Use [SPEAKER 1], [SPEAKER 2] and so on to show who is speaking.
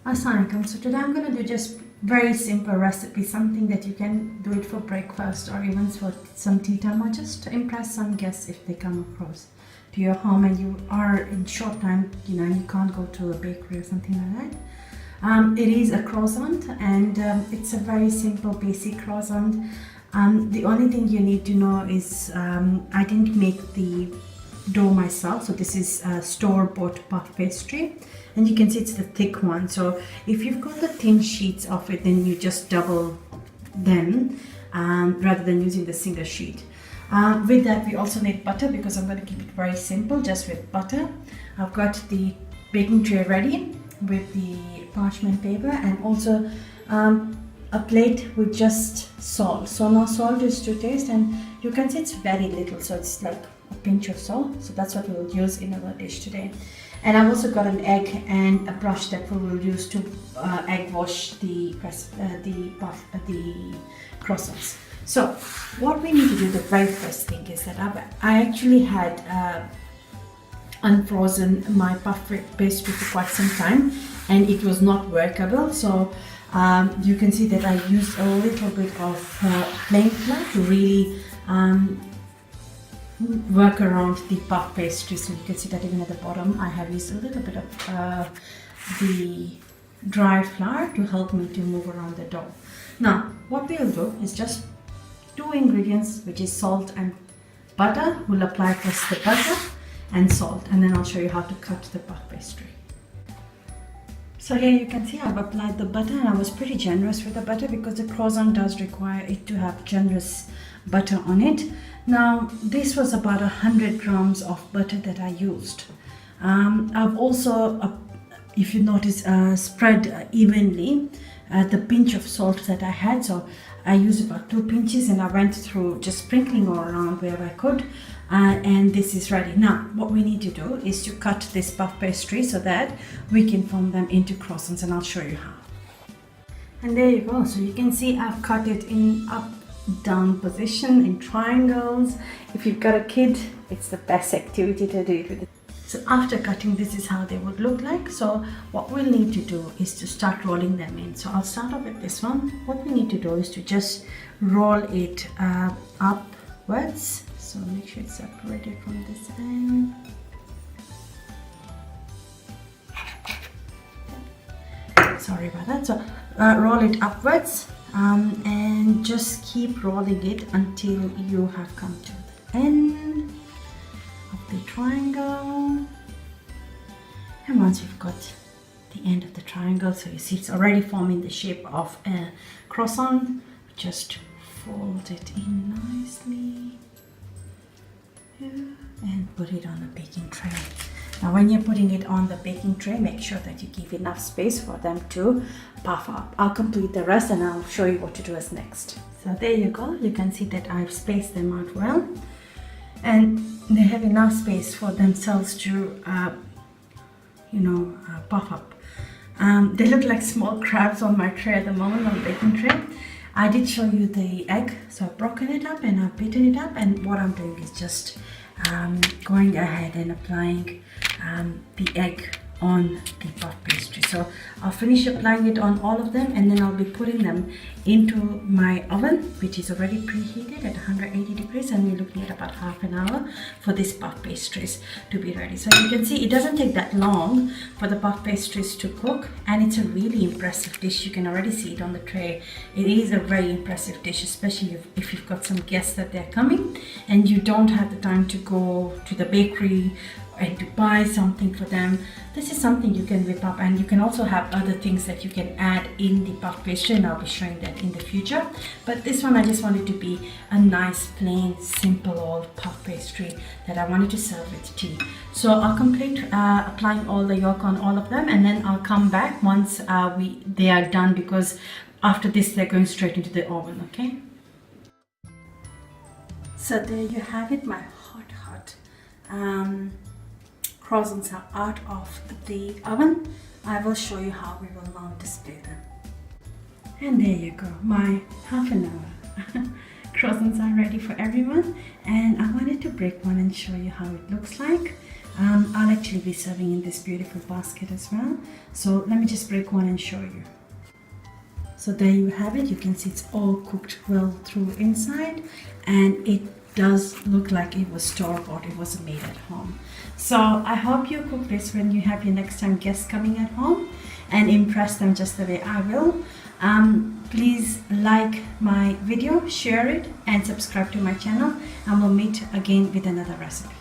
[SPEAKER 1] Assalamualaikum. So today I'm going to do just very simple recipe, something that you can do it for breakfast or even for some tea time or just to impress some guests if they come across to your home and you are in short time, you can't go to a bakery or something like that. It is a croissant and it's a very simple basic croissant. The only thing you need to know is I didn't make the dough myself, so this is a store-bought puff pastry and you can see it's the thick one. So if you've got the thin sheets of it, then you just double them rather than using the single sheet. With that we also need butter because I'm going to keep it very simple just with butter. I've got the baking tray ready with the parchment paper and also a plate with just salt. So now salt is to taste and you can see it's very little, so it's like a pinch of salt. So that's what we will use in our dish today. And I've also got an egg and a brush that we will use to egg wash the croissants. So what we need to do, the very first thing is that I actually had unfrozen my puff pastry for quite some time and it was not workable. So you can see that I used a little bit of plain flour to really work around the puff pastry. So you can see that even at the bottom I have used a little bit of the dry flour to help me to move around the dough. Now what we'll do is just two ingredients, which is salt and butter. We'll apply first the butter and salt and then I'll show you how to cut the puff pastry. So here you can see I've applied the butter and I was pretty generous with the butter because the croissant does require it to have generous butter on it. Now this was about 100 grams of butter that I used. I've also, if you notice, spread evenly the pinch of salt that I had. So I used about 2 pinches and I went through just sprinkling all around where I could. And this is ready. Now what we need to do is to cut this puff pastry so that we can form them into croissants and I'll show you how. And there you go. So you can see I've cut it in up down position in triangles. If you've got a kid, it's the best activity to do it with. So after cutting, this is how they would look like. So what we'll need to do is to start rolling them in. So I'll start off with this one. What we need to do is to just roll it upwards. So make sure it's separated from this end. Sorry about that. So roll it upwards and just keep rolling it until you have come to the end of the triangle. And once you've got the end of the triangle, so you see it's already forming the shape of a croissant, just fold it in nicely. And put it on the baking tray. Now when you're putting it on the baking tray, make sure that you give enough space for them to puff up. I'll complete the rest and I'll show you what to do as next. So there you go. You can see that I've spaced them out well and they have enough space for themselves to puff up. They look like small crabs on my tray at the moment, on the baking tray. I did show you the egg, so I've broken it up and I've beaten it up, and what I'm doing is just going ahead and applying the egg on the puff pastry. So I'll finish applying it on all of them and then I'll be putting them into my oven, which is already preheated at 180 degrees, and we're looking at about half an hour for these puff pastries to be ready. So you can see it doesn't take that long for the puff pastries to cook, and it's a really impressive dish. You can already see it on the tray. It is a very impressive dish, especially if you've got some guests that they're coming and you don't have the time to go to the bakery and to buy something for them. This is something you can whip up, and you can also have other things that you can add in the puff pastry, and I'll be showing that in the future. But this one I just wanted to be a nice plain simple old puff pastry that I wanted to serve with tea. So I'll complete applying all the yolk on all of them and then I'll come back once they are done, because after this they're going straight into the oven. Okay, so there you have it, my hot croissants are out of the oven. I will show you how we will now display them. And there you go, my half an hour croissants are ready for everyone, and I wanted to break one and show you how it looks like. I'll actually be serving in this beautiful basket as well. So let me just break one and show you. So there you have it. You can see it's all cooked well through inside, and it does look like it was store-bought. It wasn't made at home. So I hope you cook this when you have your next time guests coming at home and impress them just the way I will. Please like my video, share it, and subscribe to my channel, and we'll meet again with another recipe.